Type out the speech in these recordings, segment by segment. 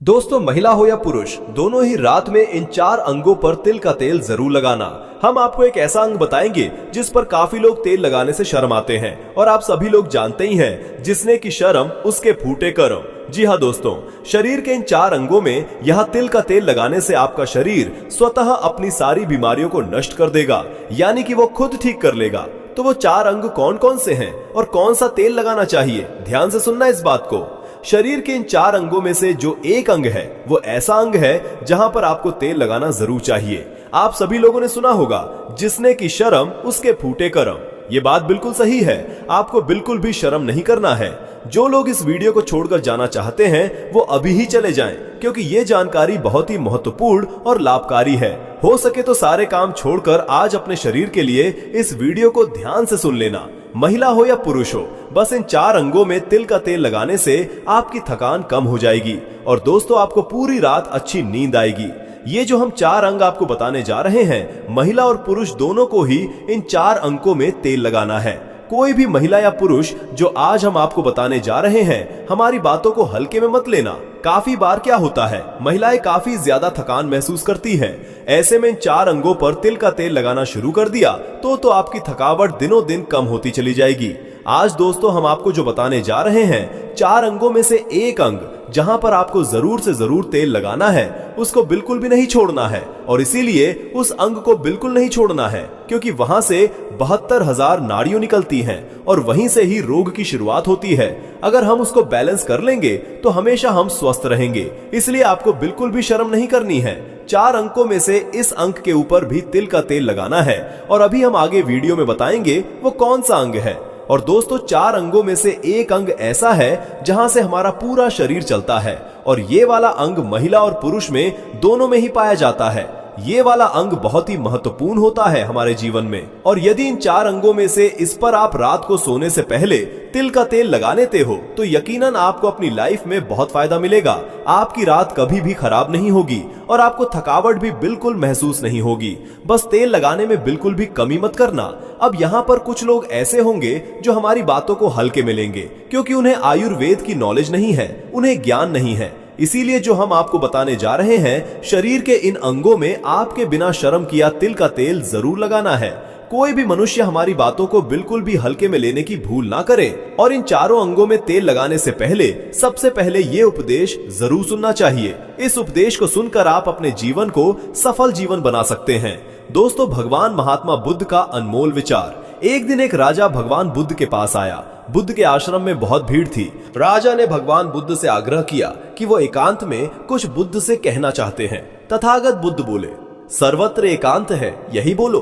दोस्तों, महिला हो या पुरुष, दोनों ही रात में इन 4 अंगों पर तिल का तेल जरूर लगाना। हम आपको एक ऐसा अंग बताएंगे जिस पर काफी लोग तेल लगाने से शर्माते हैं और आप सभी लोग जानते ही हैं, जिसने की शर्म उसके फूटे करम। जी हाँ दोस्तों, शरीर के इन 4 अंगों में यहाँ तिल का तेल लगाने से आपका शरीर स्वतः अपनी सारी बीमारियों को नष्ट कर देगा, यानी कि वो खुद ठीक कर लेगा। तो वो 4 अंग कौन कौन से हैं और कौन सा तेल लगाना चाहिए, ध्यान से सुनना इस बात को। शरीर के इन 4 अंगों में से जो एक अंग है वो ऐसा अंग है जहां पर आपको तेल लगाना जरूर चाहिए। आप सभी लोगों ने सुना होगा, जिसने की शर्म उसके फूटे करम। ये बात बिल्कुल सही है, आपको बिल्कुल भी शर्म नहीं करना है। जो लोग इस वीडियो को छोड़कर जाना चाहते हैं वो अभी ही चले जाएं, क्योंकि ये जानकारी बहुत ही महत्वपूर्ण और लाभकारी है। हो सके तो सारे काम छोड़कर आज अपने शरीर के लिए इस वीडियो को ध्यान से सुन लेना। महिला हो या पुरुष हो, बस इन 4 अंगों में तिल का तेल लगाने से आपकी थकान कम हो जाएगी और दोस्तों आपको पूरी रात अच्छी नींद आएगी। ये जो हम 4 अंग आपको बताने जा रहे हैं, महिला और पुरुष दोनों को ही इन 4 अंगों में तेल लगाना है। कोई भी महिला या पुरुष जो आज हम आपको बताने जा रहे हैं, हमारी बातों को हल्के में मत लेना। काफी बार क्या होता है, महिलाएं काफी ज्यादा थकान महसूस करती हैं। ऐसे में इन 4 अंगों पर तिल का तेल लगाना शुरू कर दिया तो आपकी थकावट दिनों दिन कम होती चली जाएगी। आज दोस्तों हम आपको जो बताने जा रहे हैं, 4 अंगों में से एक अंग जहां पर आपको जरूर से जरूर तेल लगाना है, उसको बिल्कुल भी नहीं छोड़ना है। और इसीलिए उस अंग को बिल्कुल नहीं छोड़ना है, क्योंकि वहां से 72,000 नाड़ियां निकलती हैं और वहीं से ही रोग की शुरुआत होती है। अगर हम उसको बैलेंस कर लेंगे तो हमेशा हम स्वस्थ रहेंगे। इसलिए आपको बिल्कुल भी शर्म नहीं करनी है। 4 अंकों में से इस अंक के ऊपर भी तिल का तेल लगाना है और अभी हम आगे वीडियो में बताएंगे वो कौन सा अंग है। और दोस्तों 4 अंगों में से एक अंग ऐसा है जहां से हमारा पूरा शरीर चलता है और ये वाला अंग महिला और पुरुष में दोनों में ही पाया जाता है। ये वाला अंग बहुत ही महत्वपूर्ण होता है हमारे जीवन में। और यदि इन 4 अंगों में से इस पर आप रात को सोने से पहले तिल का तेल लगा लेते हो तो यकीनन आपको अपनी लाइफ में बहुत फायदा मिलेगा। आपकी रात कभी भी खराब नहीं होगी और आपको थकावट भी बिल्कुल महसूस नहीं होगी। बस तेल लगाने में बिल्कुल भी कमी मत करना। अब यहाँ पर कुछ लोग ऐसे होंगे जो हमारी बातों को हल्के में लेंगे, क्योंकि उन्हें आयुर्वेद की नॉलेज नहीं है, उन्हें ज्ञान नहीं है। इसीलिए जो हम आपको बताने जा रहे हैं, शरीर के इन अंगों में आपके बिना शर्म किया तिल का तेल जरूर लगाना है। कोई भी मनुष्य हमारी बातों को बिल्कुल भी हल्के में लेने की भूल ना करे और इन 4 अंगों में तेल लगाने से पहले सबसे पहले ये उपदेश जरूर सुनना चाहिए। इस उपदेश को सुनकर आप अपने जीवन को सफल जीवन बना सकते हैं। दोस्तों, भगवान महात्मा बुद्ध का अनमोल विचार। एक दिन एक राजा भगवान बुद्ध के पास आया। बुद्ध के आश्रम में बहुत भीड़ थी। राजा ने भगवान बुद्ध से आग्रह किया कि वो एकांत में कुछ बुद्ध से कहना चाहते हैं। तथागत बुद्ध बोले, सर्वत्र एकांत है, यही बोलो।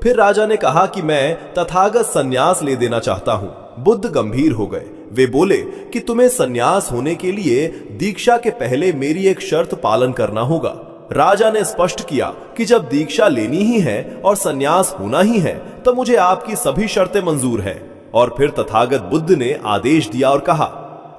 फिर राजा ने कहा कि मैं तथागत संन्यास ले देना चाहता हूँ। बुद्ध गंभीर हो गए। वे बोले कि तुम्हें संन्यास होने के लिए दीक्षा के पहले मेरी एक शर्त पालन करना होगा। राजा ने स्पष्ट किया कि जब दीक्षा लेनी ही है और संन्यास होना ही है तो मुझे आपकी सभी शर्तें मंजूर हैं। और फिर तथागत बुद्ध ने आदेश दिया और कहा,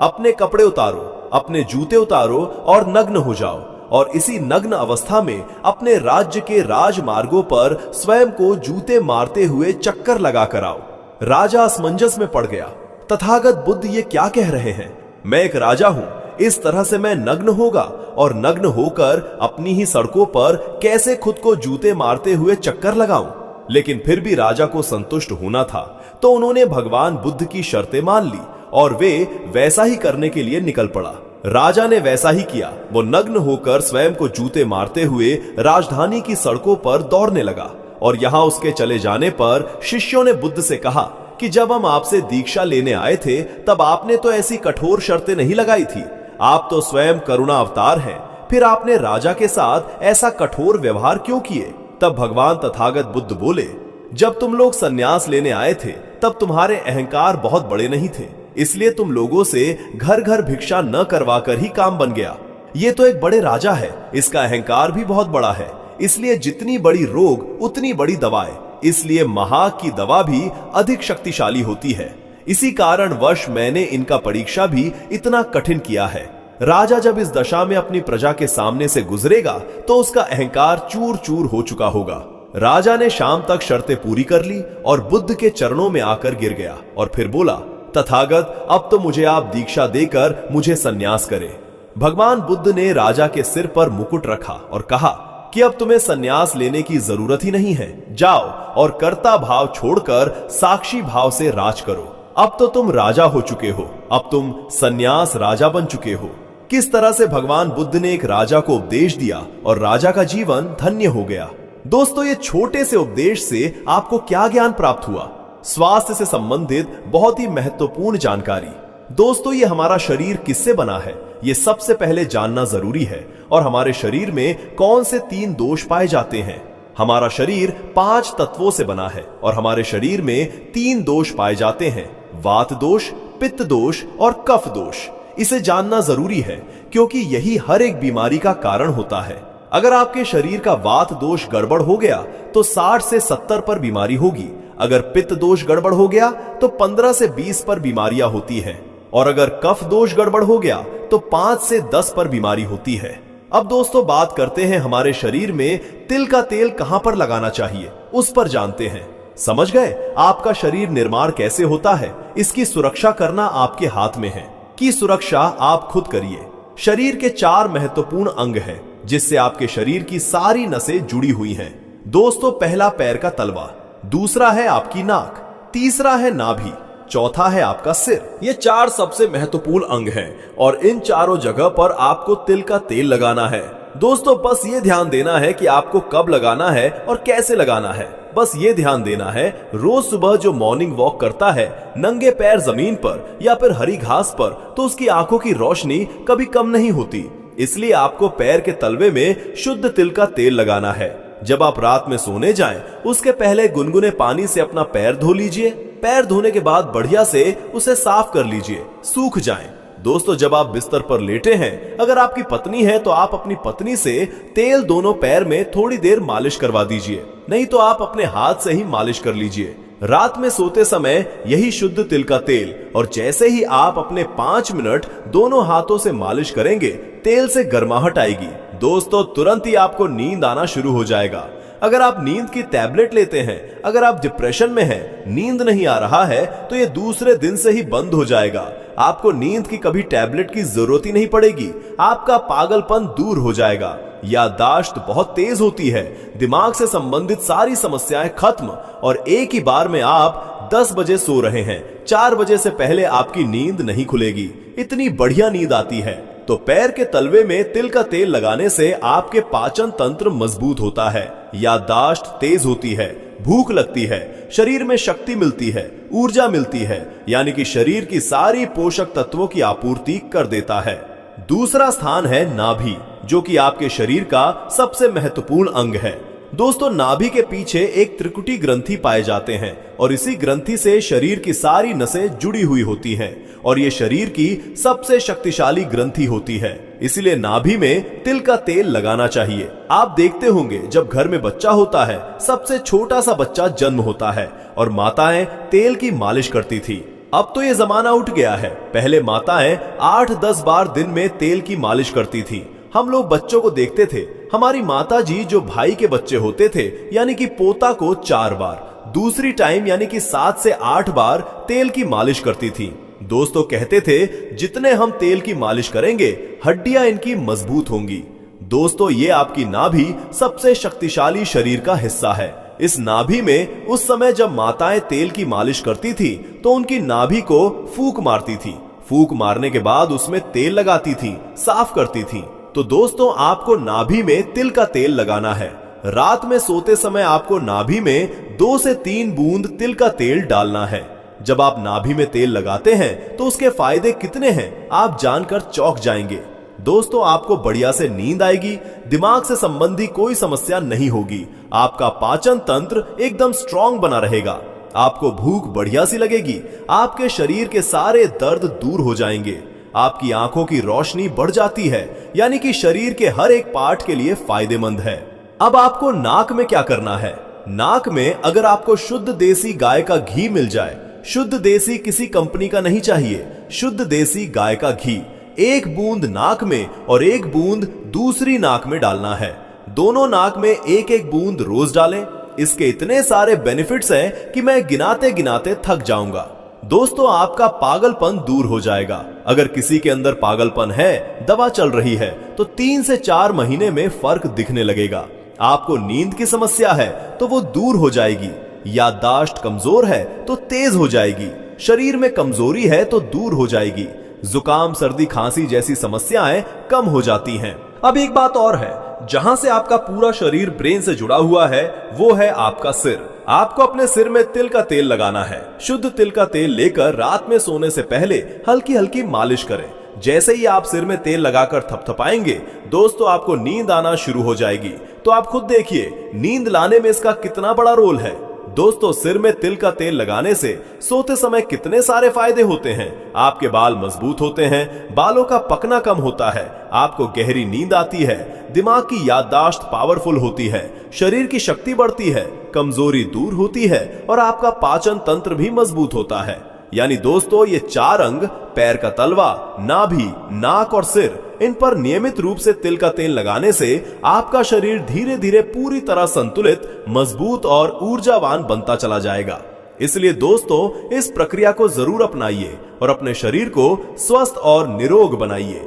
अपने कपड़े उतारो, अपने जूते उतारो और नग्न हो जाओ और इसी नग्न अवस्था में अपने राज्य के राजमार्गों पर स्वयं को जूते मारते हुए चक्कर लगा कर आओ। राजा असमंजस में पड़ गया। तथागत बुद्ध ये क्या कह रहे हैं? मैं एक राजा हूं, इस तरह से मैं नग्न होगा और नग्न होकर अपनी ही सड़कों पर कैसे खुद को जूते मारते हुए चक्कर लगाऊं? लेकिन फिर भी राजा को संतुष्ट होना था, तो उन्होंने भगवान बुद्ध की शर्तें मान ली और वे वैसा ही करने के लिए निकल पड़ा। राजा ने वैसा ही किया। वो नग्न होकर स्वयं को जूते मारते हुए राजधानी की सड़कों पर दौड़ने लगा। और यहाँ उसके चले जाने पर शिष्यों ने बुद्ध से कहा कि जब हम आपसे दीक्षा लेने आए थे तब आपने तो ऐसी कठोर शर्तें नहीं लगाई थी। आप तो स्वयं करुणा अवतार हैं, फिर आपने राजा के साथ ऐसा कठोर व्यवहार क्यों किए? तब भगवान तथागत बुद्ध बोले, जब तुम लोग संन्यास लेने आए थे तब तुम्हारे अहंकार बहुत बड़े नहीं थे, इसलिए तुम लोगों से घर घर भिक्षा न करवा कर ही काम बन गया। ये तो एक बड़े राजा है, इसका अहंकार भी बहुत बड़ा है, इसलिए जितनी बड़ी रोग उतनी बड़ी दवाएं, इसलिए महाग की दवा भी अधिक शक्तिशाली होती है। इसी कारणवश मैंने इनका परीक्षा भी इतना कठिन किया है। राजा जब इस दशा में अपनी प्रजा के सामने से गुजरेगा तो उसका अहंकार चूर चूर हो चुका होगा। राजा ने शाम तक शर्तें पूरी कर ली और बुद्ध के चरणों में आकर गिर गया और फिर बोला, तथागत अब तो मुझे आप दीक्षा देकर मुझे संन्यास करें। भगवान बुद्ध ने राजा के सिर पर मुकुट रखा और कहा कि अब तुम्हें संन्यास लेने की जरूरत ही नहीं है, जाओ और कर्ता भाव छोड़कर साक्षी भाव से राज करो। अब तो तुम राजा हो चुके हो, अब तुम संन्यास राजा बन चुके हो। किस तरह से भगवान बुद्ध ने एक राजा को उपदेश दिया और राजा का जीवन धन्य हो गया। दोस्तों, ये छोटे से उपदेश से आपको क्या ज्ञान प्राप्त हुआ? स्वास्थ्य से संबंधित बहुत ही महत्वपूर्ण जानकारी। दोस्तों, ये हमारा शरीर किससे बना है, ये सबसे पहले जानना जरूरी है। और हमारे शरीर में कौन से 3 दोष पाए जाते हैं? हमारा शरीर 5 तत्वों से बना है और हमारे शरीर में 3 दोष पाए जाते हैं, वात दोष, पित्त दोष और कफ दोष। इसे जानना जरूरी है क्योंकि यही हर एक बीमारी का कारण होता है। अगर आपके शरीर का वात दोष गड़बड़ हो गया तो 60 से 70 पर बीमारी होगी। अगर पित्त दोष गड़बड़ हो गया तो 15 से 20 पर बीमारियां होती हैं। और अगर कफ दोष गड़बड़ हो गया तो 5 से 10 पर बीमारी होती है। अब दोस्तों, बात करते हैं हमारे शरीर में तिल का तेल कहां पर लगाना चाहिए, उस पर जानते हैं। समझ गए आपका शरीर निर्माण कैसे होता है? इसकी सुरक्षा करना आपके हाथ में है कि सुरक्षा आप खुद करिए। शरीर के 4 महत्वपूर्ण अंग हैं जिससे आपके शरीर की सारी नसें जुड़ी हुई हैं। दोस्तों, पहला पैर का तलवा, दूसरा है आपकी नाक, तीसरा है नाभि, चौथा है आपका सिर। ये 4 सबसे महत्वपूर्ण अंग हैं और इन चारों जगह पर आपको तिल का तेल लगाना है। दोस्तों, बस ये ध्यान देना है कि आपको कब लगाना है और कैसे लगाना है। बस ये ध्यान देना है, रोज सुबह जो मॉर्निंग वॉक करता है नंगे पैर जमीन पर या फिर हरी घास पर, तो उसकी आंखों की रोशनी कभी कम नहीं होती। इसलिए आपको पैर के तलवे में शुद्ध तिल का तेल लगाना है। जब आप रात में सोने जाएं, उसके पहले गुनगुने पानी से अपना पैर धो लीजिए। पैर धोने के बाद बढ़िया से उसे साफ कर लीजिए, सूख जाएं। दोस्तों, जब आप बिस्तर पर लेटे हैं, अगर आपकी पत्नी है तो आप अपनी पत्नी से तेल दोनों पैर में थोड़ी देर मालिश करवा दीजिए, नहीं तो आप अपने हाथ से ही मालिश कर लीजिए। रात में सोते समय यही शुद्ध तिल का तेल, और जैसे ही आप अपने 5 मिनट दोनों हाथों से मालिश करेंगे, तेल से गर्माहट आएगी। दोस्तों, तुरंत ही आपको नींद आना शुरू हो जाएगा। अगर आप नींद की टैबलेट लेते हैं, अगर आप डिप्रेशन में हैं, नींद नहीं आ रहा है, तो ये दूसरे दिन से ही बंद हो जाएगा। आपको नींद की कभी टैबलेट की जरूरत ही नहीं पड़ेगी। आपका पागलपन दूर हो जाएगा। याददाश्त बहुत तेज होती है, दिमाग से संबंधित सारी समस्याएं खत्म, और एक ही बार में आप 10 बजे सो रहे हैं, 4 बजे से पहले आपकी नींद नहीं खुलेगी। इतनी बढ़िया नींद आती है। तो पैर के तलवे में तिल का तेल लगाने से आपके पाचन तंत्र मजबूत होता है, याददाश्त तेज होती है, भूख लगती है, शरीर में शक्ति मिलती है, ऊर्जा मिलती है, यानी कि शरीर की सारी पोषक तत्वों की आपूर्ति कर देता है। दूसरा स्थान है नाभि, जो कि आपके शरीर का सबसे महत्वपूर्ण अंग है। दोस्तों, नाभि के पीछे एक त्रिकुटी ग्रंथि पाए जाते हैं और इसी ग्रंथि से शरीर की सारी नसें जुड़ी हुई होती हैं और ये शरीर की सबसे शक्तिशाली ग्रंथि होती है। इसलिए नाभि में तिल का तेल लगाना चाहिए। आप देखते होंगे, जब घर में बच्चा होता है, सबसे छोटा सा बच्चा जन्म होता है और माताएं तेल की मालिश करती थी। अब तो ये जमाना उठ गया है। पहले माताएं 8-10 बार दिन में तेल की मालिश करती थी। हम लोग बच्चों को देखते थे, हमारी माता जी जो भाई के बच्चे होते थे, यानी कि पोता को 4 बार, दूसरी टाइम यानी कि 7 से 8 बार तेल की मालिश करती थी। दोस्तों, कहते थे जितने हम तेल की मालिश करेंगे, हड्डियां इनकी मजबूत होंगी। दोस्तों, ये आपकी नाभि सबसे शक्तिशाली शरीर का हिस्सा है। इस नाभि में उस समय जब माताएं तेल की मालिश करती थी तो उनकी नाभि को फूंक मारती थी। फूंक मारने के बाद उसमें तेल लगाती थी, साफ करती थी। तो दोस्तों, आपको नाभि में तिल का तेल लगाना है। रात में सोते समय आपको नाभि में 2 से 3 बूंद तिल का तेल डालना है। जब आप नाभि में तेल लगाते हैं तो उसके फायदे कितने हैं आप जानकर चौंक जाएंगे। दोस्तों, आपको बढ़िया से नींद आएगी, दिमाग से संबंधी कोई समस्या नहीं होगी, आपका पाचन तंत्र एकदम स्ट्रांग बना रहेगा, आपको भूख बढ़िया सी लगेगी, आपके शरीर के सारे दर्द दूर हो जाएंगे, आपकी आंखों की रोशनी बढ़ जाती है, यानी कि शरीर के हर एक पार्ट के लिए फायदेमंद है। अब आपको नाक में क्या करना है? नाक में अगर आपको शुद्ध देसी गाय का घी मिल जाए, शुद्ध देसी किसी कंपनी का नहीं चाहिए, शुद्ध देसी गाय का घी 1 बूंद नाक में और 1 बूंद दूसरी नाक में डालना है। दोनों नाक में 1-1 बूंद रोज डालें। इसके इतने सारे बेनिफिट्स हैं कि मैं गिनाते गिनाते थक जाऊंगा। दोस्तों, आपका पागलपन दूर हो जाएगा। अगर किसी के अंदर पागलपन है, दवा चल रही है, तो 3 से 4 महीने में फर्क दिखने लगेगा। आपको नींद की समस्या है तो वो दूर हो जाएगी। याददाश्त कमजोर है तो तेज हो जाएगी। शरीर में कमजोरी है तो दूर हो जाएगी। जुकाम, सर्दी, खांसी जैसी समस्याएं कम हो जाती हैं। अब एक बात और है, जहां से आपका पूरा शरीर ब्रेन से जुड़ा हुआ है, वो है आपका सिर। आपको अपने सिर में तिल का तेल लगाना है। शुद्ध तिल का तेल लेकर रात में सोने से पहले हल्की हल्की मालिश करें। जैसे ही आप सिर में तेल लगाकर थपथपाएंगे, दोस्तों, आपको नींद आना शुरू हो जाएगी। तो आप खुद देखिए, नींद लाने में इसका कितना बड़ा रोल है। दोस्तों, सिर में तिल का तेल लगाने से सोते समय कितने सारे फायदे होते हैं। आपके बाल मजबूत होते हैं, बालों का पकना कम होता है, आपको गहरी नींद आती है, दिमाग की याददाश्त पावरफुल होती है, शरीर की शक्ति बढ़ती है, कमजोरी दूर होती है और आपका पाचन तंत्र भी मजबूत होता है। यानी दोस्तों, ये 4 अंग, पैर का तलवा, नाभि, नाक और सिर, इन पर नियमित रूप से तिल का तेल लगाने से आपका शरीर धीरे धीरे पूरी तरह संतुलित, मजबूत और ऊर्जावान बनता चला जाएगा। इसलिए दोस्तों, इस प्रक्रिया को जरूर अपनाइए और अपने शरीर को स्वस्थ और निरोग बनाइए।